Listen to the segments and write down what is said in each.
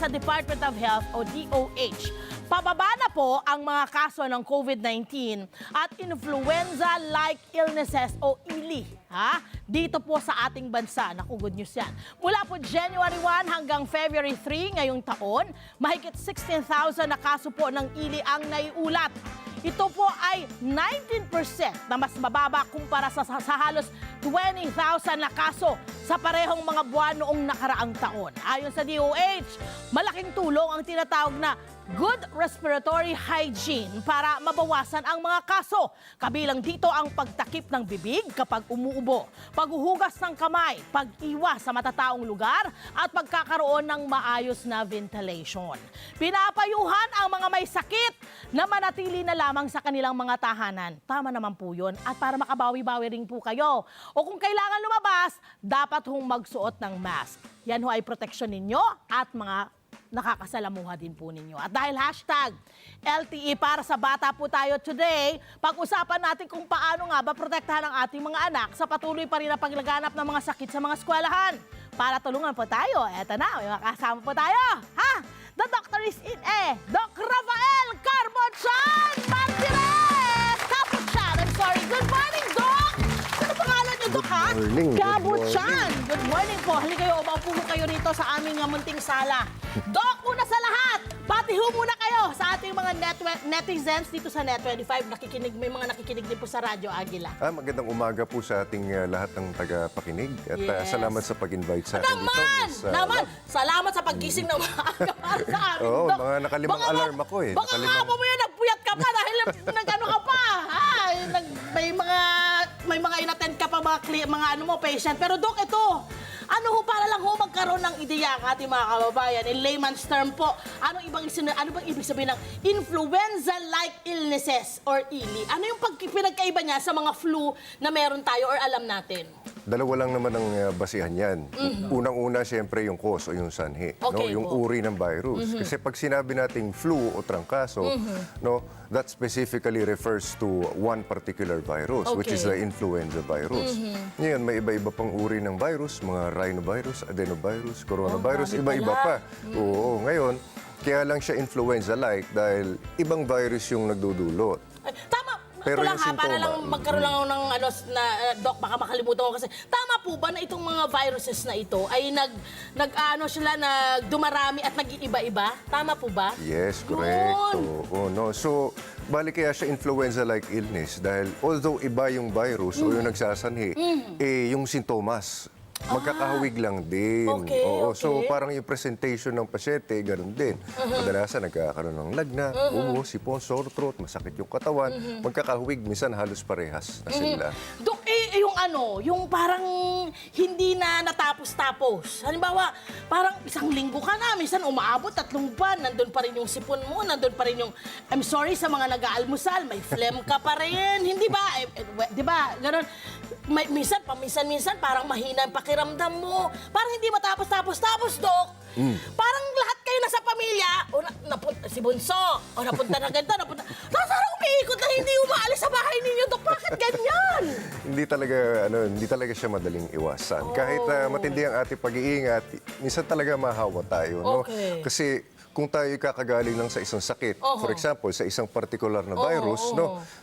sa Department of Health o DOH. Pababa na po ang mga kaso ng COVID-19 at influenza-like illnesses o ILI. Dito po sa ating bansa. Naku, good news yan. Mula po January 1 hanggang February 3 ngayong taon, mahigit 16,000 na kaso po ng ILI ang naiulat. Ito po ay 19% na mas mababa kumpara sa halos 20,000 na kaso sa parehong mga buwan noong nakaraang taon. Ayon sa DOH, malaking tulong ang tinatawag na good respiratory hygiene para mabawasan ang mga kaso. Kabilang dito ang pagtakip ng bibig kapag umuubo, paghuhugas ng kamay, pag-iwas sa matataong lugar at pagkakaroon ng maayos na ventilation. Pinapayuhan ang mga may sakit na manatili na lamang sa kanilang mga tahanan. Tama naman po yun. At para makabawi-bawi rin po kayo. O kung kailangan lumabas, dapat hong magsuot ng mask. Yan ho ay proteksyon ninyo at mga nakakasalamuha din po ninyo. At dahil hashtag LTE para sa bata po tayo today, pag-usapan natin kung paano nga ba protektahan ang ating mga anak sa patuloy pa rin na paglaganap ng mga sakit sa mga eskwelahan. Para tulungan po tayo, eto na, may makasama po tayo. The doctor is in Doc Rafael Carbochan Martirez! Capuchan, I'm sorry. Good morning, Doc! Ano pangalan niyo, Doc, ha? Good morning. Capuchan. Good morning po. Halika kayo, umaupo po kayo rito sa aming munting sala. Doc, una sa lahat, patiho muna kayo sa ating mga netizens dito sa Net25. May mga nakikinig din po sa Radyo Agila. Magandang umaga po sa ating lahat ng tagapakinig. At Yes. Salamat sa pag-invite sa akin dito. Naman! Salamat sa paggising ng maaga para sa amin, Oo, Doc. mga nakalimang alarm ako eh. Baka nga po mo yun, nagpuyat ka pa dahil nag-ano ka pa. May mga inattend ka pa mga ano mo, patient. Pero Doc, ito, ano ho, para lang ho magkaroon ng ideya ang ating mga kababayan. In layman's term po, ano bang ibig sabihin ng influenza-like illnesses or ILI? Ano yung pinagkaiba niya sa mga flu na meron tayo or alam natin? Dalawa lang naman ang basihan yan. Unang-una, siyempre, yung cause o yung sanhi. Okay, yung po. uri ng virus. Kasi pag sinabi nating flu o trangkaso, that specifically refers to one particular virus, which is the influenza virus. Ngayon, may iba-iba pang uri ng virus, mga rhinovirus, adenovirus, coronavirus, iba-iba pa. Oo, ngayon, kaya lang siya influenza-like dahil ibang virus yung nagdudulot. Ay, tama. Pero Ito lang yung ha, para sintoma, lang magkaroon lang ako ng Doc, baka makalimutan ko kasi. Tama po ba na itong mga viruses na ito ay nagdumarami at nag-iiba-iba? Tama po ba? Yes, correct. Yun. Oo, no. So, balik kaya siya influenza-like illness dahil although iba yung virus o yung nagsasanhi, yung sintomas, magkakahawig lang din. Okay, Oo, okay. so parang yung presentation ng pasyente, ganun din. Kadalasan nagkakaroon ng lagnat, ubo, sipon, sore throat, masakit yung katawan. Magkakahawig, minsan halos parehas na sila. Doc, yung parang hindi na natapos-tapos. Halimbawa, parang isang linggo ka na, minsan umaabot 3 buwan, nandun pa rin yung sipon mo, nandun pa rin yung, I'm sorry sa mga nag-aalmusal, may phlegm ka pa rin, hindi ba? Di ba? Ganon. Minsan, parang mahina ang pakiramdam mo. Parang hindi matapos-tapos, Doc. Parang lahat kayo nasa pamilya, si Bunso, napunta na ganito, napunta. Tapos parang umiikot na hindi umaalis sa bahay ninyo, Doc. Bakit ganyan? Hindi talaga siya madaling iwasan. Kahit matindi ang ating pag-iingat, minsan talaga mahawa tayo, no? Okay. Kasi kung tayo kakagaling lang sa isang sakit, for example, sa isang particular na virus,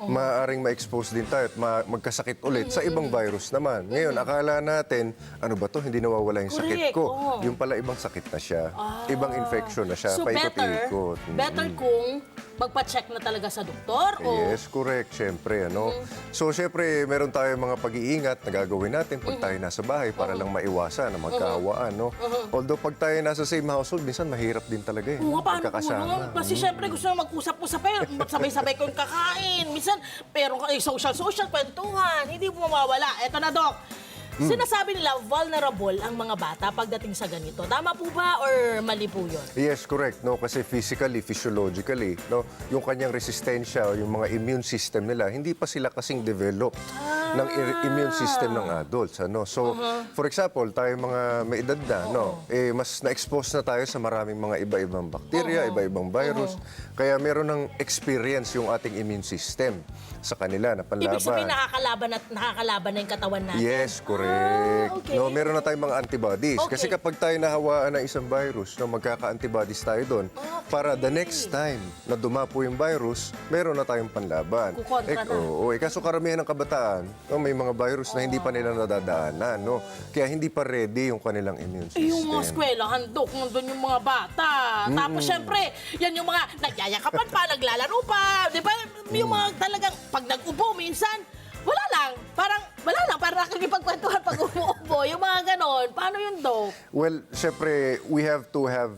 maaaring ma-expose din tayo at magkasakit ulit sa ibang virus naman. Ngayon, akala natin, ano ba to? Hindi nawawala yung sakit Correct, ko. Yung pala ibang sakit na siya. Ibang infection na siya. So Paikot-ikot. better kung magpa-check na talaga sa doktor o Yes, correct. Siyempre, ano. So, siyempre, meron tayong mga pag-iingat na gagawin natin pag tayo nasa bahay para lang maiwasan na magkahawaan, no? Although, pag tayo nasa same household, minsan mahirap din talaga eh. paano po Magkakasama. naman? Kasi syempre gusto na mag-usap-usap kayo, sabay-sabay kayong kakain. Minsan, pero social, kwentuhan, hindi mo mawawala. Eto na, Doc. Sinasabi nila vulnerable ang mga bata pagdating sa ganito. Tama po ba or mali po yun? Yes, correct. No? Kasi physically, physiologically, no? Yung kanyang resistensya o yung mga immune system nila, hindi pa sila kasing developed ng immune system ng adults. Ano? So, for example, tayo mga may edad na, mas na-expose na tayo sa maraming mga iba-ibang bakterya, iba-ibang virus. Kaya meron ng experience yung ating immune system sa kanila na panlaban. Ibig sabihin nakakalaban na yung katawan natin. Yes, correct. Okay. No, meron na tayong mga antibodies. Okay. Kasi kapag tayo nahawaan ng isang virus, no, magkaka-antibodies tayo doon. Para the next time na dumapo yung virus, meron na tayong panlaban. Kukontra na. Kaso karamihan ng kabataan, no, may mga virus na hindi pa nila nadadaanan. No? Kaya hindi pa ready yung kanilang immune system. Yung mga eskwela, handok, nandun yung mga bata. Tapos syempre, yan yung mga nagyayakapan pa, naglalaro pa. Di ba? Yung mga talagang, pag nag-ubo minsan, wala lang, parang nakikipagkwentuhan pag umuubo. Yung mga ganon, paano yun, Dok? Well, syempre, we have to have,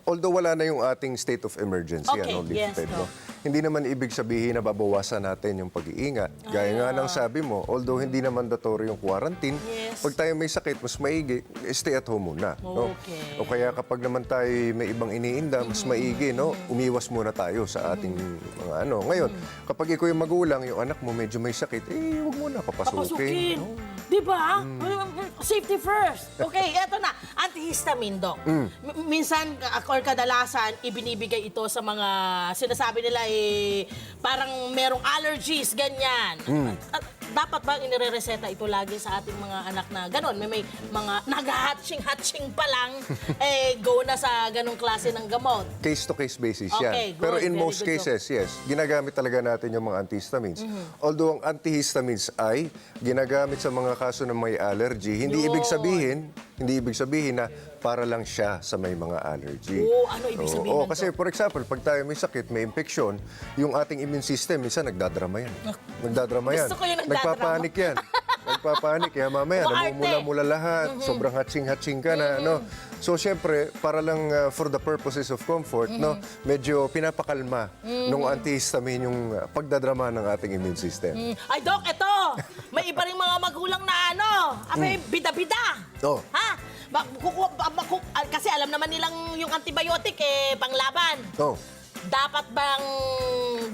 although wala na yung ating state of emergency, Okay, yes, lifted, no. hindi naman ibig sabihin na babawasan natin yung pag-iingat. Gaya nga ng sabi mo, although hindi na mandatory yung quarantine, Yes. pag tayo may sakit, mas maigi, stay at home muna. No? Okay. O kaya kapag naman tayo may ibang iniinda, mas maigi, no? Umiwas muna tayo sa ating mga ano. Ngayon, kapag ikaw yung magulang, yung anak mo medyo may sakit, huwag muna papasukin. No? Di ba? Safety first. Okay, eto na. Antihistamine, Dok. Minsan, or kadalasan, ibinibigay ito sa mga sinasabi nila parang merong allergies, ganyan. At dapat ba inirereseta ito lagi sa ating mga anak na gano'n? May mga nag-hatching pa lang, go na sa ganong klase ng gamot. Case-to-case basis yan. Okay, good. Pero in Very most good, cases, yes, ginagamit talaga natin yung mga antihistamines. Although ang antihistamines ay ginagamit sa mga kaso ng may allergy, hindi ibig sabihin na para lang siya sa may mga allergy. Ano ibig sabihin nun, Kasi for example, pag tayo may sakit, may infection, yung ating immune system, minsan nagdadrama yan. Nagdadrama yan. Gusto ko yung nagdadrama. Nagpapanik yan. Nagpapanik. Kaya mamaya, Umaarte. namumula-mula lahat. Sobrang hatching-hatching ka na. No? So, syempre, para lang for the purposes of comfort, no, medyo pinapakalma nung antihistamine yung pagdadrama ng ating immune system. Ay, Dok, eto! May iba rin mga magulang na may bida-bida. Oh. Ha? Kasi alam naman nilang yung antibiotic, panglaban. Oh. Dapat bang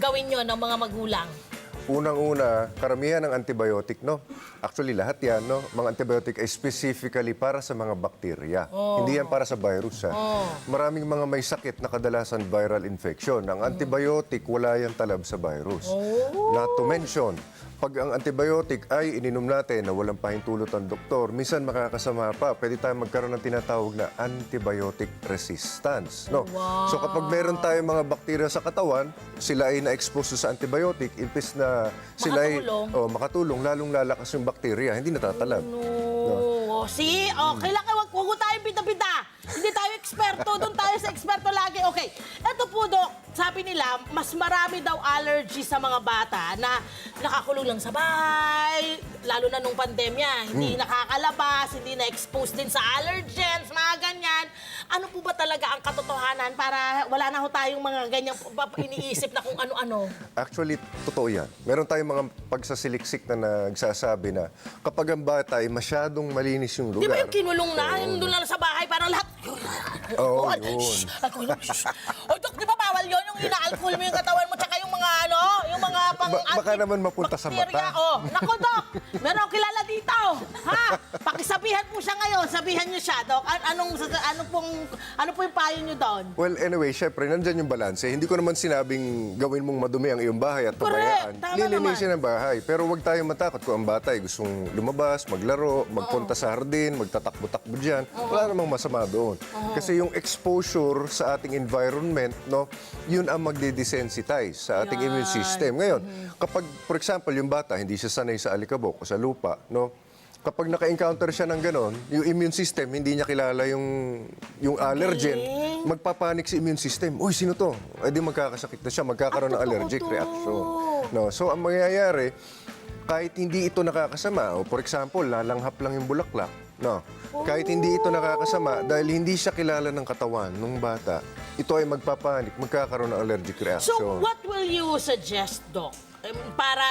gawin yun ng mga magulang? Unang-una, karamihan ng antibiotic, no? Actually, lahat yan, no? Mga antibiotic ay specifically para sa mga bakterya. Hindi yan para sa virus, ha? Maraming mga may sakit na kadalasan viral infection. Ang antibiotic, wala yan talab sa virus. Not to mention, pag ang antibiotic ay ininom natin na walang pahintulot ang doktor, minsan makakasama pa. Pwede tayong magkaroon ng tinatawag na antibiotic resistance. No? So kapag meron tayong mga bakterya sa katawan, sila ay na-expose sa antibiotic, impis na sila ay makatulong, lalong lalakas yung bakterya, hindi natatalab. See? Kailangan wag tayong bida-bida. Hindi tayo eksperto. Doon tayo sa eksperto lagi. Okay. Ito po, Dok. Sabi nila, mas marami daw allergy sa mga bata na nakakulong lang sa bahay, lalo na nung pandemya. Hindi nakakalabas, hindi na-expose din sa allergens, mga ganyan. Ano po ba talaga ang katotohanan para wala na ho tayong mga ganyang iniisip na kung ano-ano? Actually, totoo yan. Meron tayong mga pagsasiliksik na nagsasabi na kapag ang bata ay masyadong malinis yung lugar. Di ba yung kinulong na, yung doon lang sa bahay, parang lahat... Oo, Alcohol. yun. Alcohol. O, Dok, di ba bawal yun? Yung ina-alcohol mo yung katawan mo, tsaka yung mga yung mga pang... Baka naman mapunta sa bacteria. mata. Naku, Dok, meron akong kilala dito. Ha? Pakisabihan po siya ngayon. Sabihan niyo siya, Dok. Ano po yung payo niyo doon? Well, anyway, syempre, nandyan yung balanse. Hindi ko naman sinabing gawin mong madumi ang iyong bahay at pabayaan. Tama Lilinisin ang bahay. Pero huwag tayong matakot kung ang bata ay gustong lumabas, maglaro, magpunta sa hardin, magtatakbo-takbo dyan. Wala namang masama doon. Kasi yung exposure sa ating environment, no, yun ang magde-desensitize sa ating immune system. Ngayon, kapag, for example, yung bata, hindi siya sanay sa alikabok o sa lupa, no, kapag naka-encounter siya ng ganon, yung immune system, hindi niya kilala yung allergen, magpapanik si immune system. Uy, sino to? Eh di magkakasakit na siya, magkakaroon ng allergic reaction. No, so ang mangyayari, kahit hindi ito nakakasama, o for example, lalanghap lang yung bulaklak, no, Kahit hindi ito nakakasama, dahil hindi siya kilala ng katawan ng bata, ito ay magpapanik, magkakaroon ng allergic reaction. So, what will you suggest, Doc? Para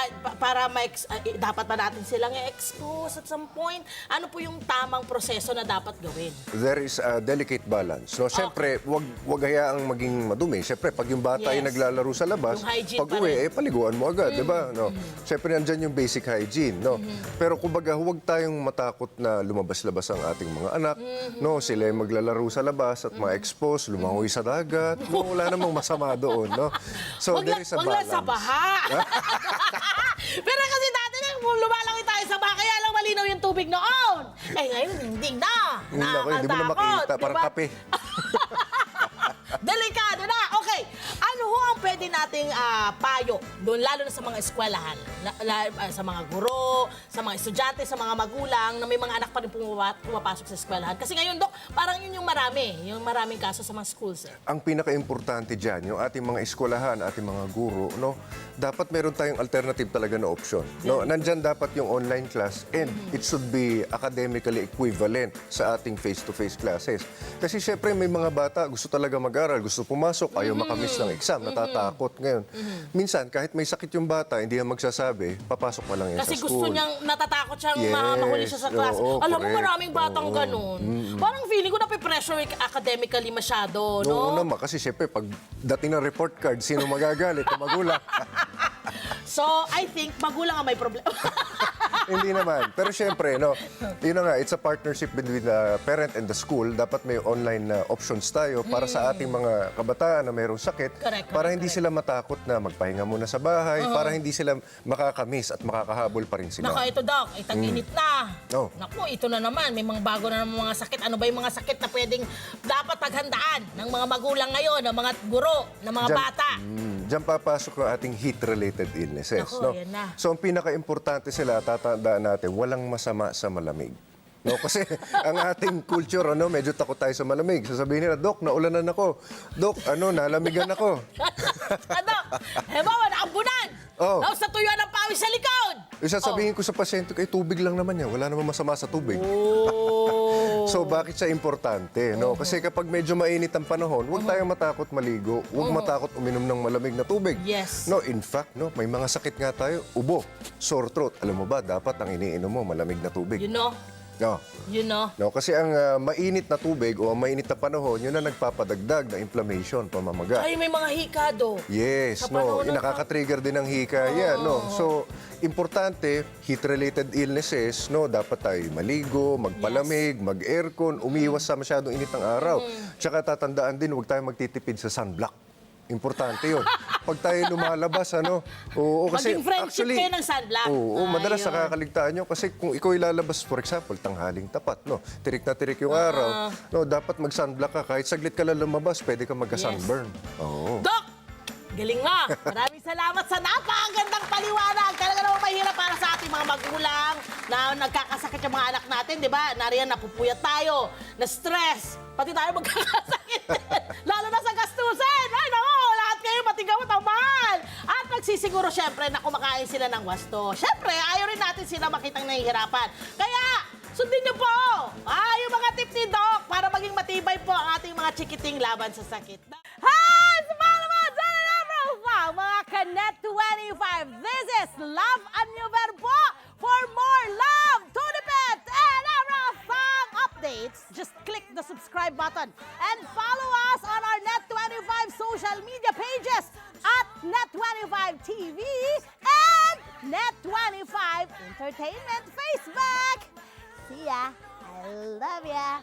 dapat ba natin silang i-expose at some point? Ano po yung tamang proseso na dapat gawin? There is a delicate balance. No, siyempre, wag hayaang maging madumi. Siyempre, pag yung bata ay Yes. naglalaro sa labas, Yung hygiene pag pa uwi, rin. paliguan mo agad, di ba? No. Siyempre, nandyan yung basic hygiene, no. Pero kumbaga, huwag tayong matakot na lumabas-labas ang ating mga anak, no. Sila ay maglalaro sa labas at ma-expose, lumangoy sa dagat. No, wala namang masama doon, no. So, there is a wag lang balance. sa baha. Pero kasi dati na, lumalangoy tayo sa baha, kaya lang malinaw yung tubig noon. Eh ngayon, hindi na. Hindi mo na makita, parang kape. Delikado na. Okay, ano ho ang pwede nating payo doon, lalo na sa mga eskwelahan, sa mga guro, sa mga estudyante, sa mga magulang, na may mga anak pa rin pumapasok sa eskwelahan. Kasi ngayon, Dok, parang yun yung maraming kaso sa mga schools. Ang pinaka-importante dyan, yung ating mga eskwelahan, ating mga guro, no, dapat meron tayong alternative talaga na option. No? Nandyan dapat yung online class and it should be academically equivalent sa ating face-to-face classes. Kasi syempre may mga bata gusto talaga mag-aral, gusto pumasok, ayaw makamiss ng exam, natatakot ngayon. Minsan, kahit may sakit yung bata, hindi yan magsasabi, papasok pa lang yan Kasi sa school. gusto niyang natatakot siyang Yes, mahuli siya sa class. oo, Alam mo, correct. maraming batang ganun. Parang feeling ko napipressure academically masyado, Oo no? naman, kasi syempre, pag dating ng report card, sino magagalit? Yung magulang. So, I think magulang ang may problema. Hindi naman. Pero syempre, no, yun na nga, it's a partnership between the parent and the school. Dapat may online options tayo para sa ating mga kabataan na mayroong sakit. Correct, para hindi sila matakot na magpahinga muna sa bahay, para hindi sila makakamiss at makakahabol pa rin sila. Naka, ito, Doc, ay tag-init na. Oh. Naku, ito na naman. May mga bago na naman mga sakit. Ano ba yung mga sakit na pwedeng dapat paghandaan ng mga magulang ngayon, ng mga guro, ng mga bata? Diyan papasok ang ating heat-related illnesses. Naku, no? yan na. So, ang pinaka-importante sila, tatandaan natin, walang masama sa malamig. No, kasi ang ating culture, medyo takot tayo sa malamig. Sasabihin nila, Dok, naulanan ako. Dok, nalamigan ako. Ano? Halimbawa, naambunan. Oh. Tapos natuyuan ng pawis sa likod. Sasabihin ko sa pasyente, tubig lang naman yan. Wala namang masama sa tubig. Oh. So, bakit siya importante? No? Kasi kapag medyo mainit ang panahon, huwag tayong matakot maligo. Huwag matakot uminom ng malamig na tubig. Yes. No, in fact, may mga sakit nga tayo. Ubo, sore throat. Alam mo ba, dapat ang iniinom mo malamig na tubig. You know? No. You know? No, kasi ang mainit na tubig o ang mainit na panahon, yun ang nagpapadagdag ng inflammation, pamamaga. Ay, may mga hikado. Yes, Sa panahon ng- nakaka-trigger din ng hika yan, no. So, importante, heat-related illnesses, no, dapat tayo maligo, magpalamig, mag-aircon, umiwas sa masyadong init ng araw. Tsaka tatandaan din, huwag tayo magtitipid sa sunblock. Importante yun. Pag tayo lumalabas, oo, kasi Maging friendship kayo ng sunblock. Oo, madalas Ayun. nakakaligtaan nyo kasi kung ikaw ilalabas, for example, tanghaling tapat, no, tirik na tirik yung araw, no, dapat mag-sunblock ka. Kahit saglit ka lang lumabas, pwede ka magka-sunburn. Oo. Doc! Galing nga! Maraming salamat sa napakagandang paliwanag. Talaga naman mahirap para sa ating mga magulang na nagkakasakit yung mga anak natin, di ba? Nariyan, napupuyat tayo, na-stress, pati tayo magkakasakit. Lalo na sa gastusin! Ay, nako! Lahat kayo matigamot ang mahal! At magsisiguro, syempre, na kumakain sila ng wasto. Syempre, ayaw rin natin sila makitang nahihirapan. Kaya, sundin niyo po! Yung mga tip ni Doc para maging matibay po ang ating mga chikiting laban sa sakit. Hi! Sa mga mga Kanet 25, this is Love and New Verbo. For more love, Tunipet, and Arafang updates, just click the subscribe button and follow us on our Net25 social media pages at Net25 TV and Net25 Entertainment Facebook. See ya. I love ya.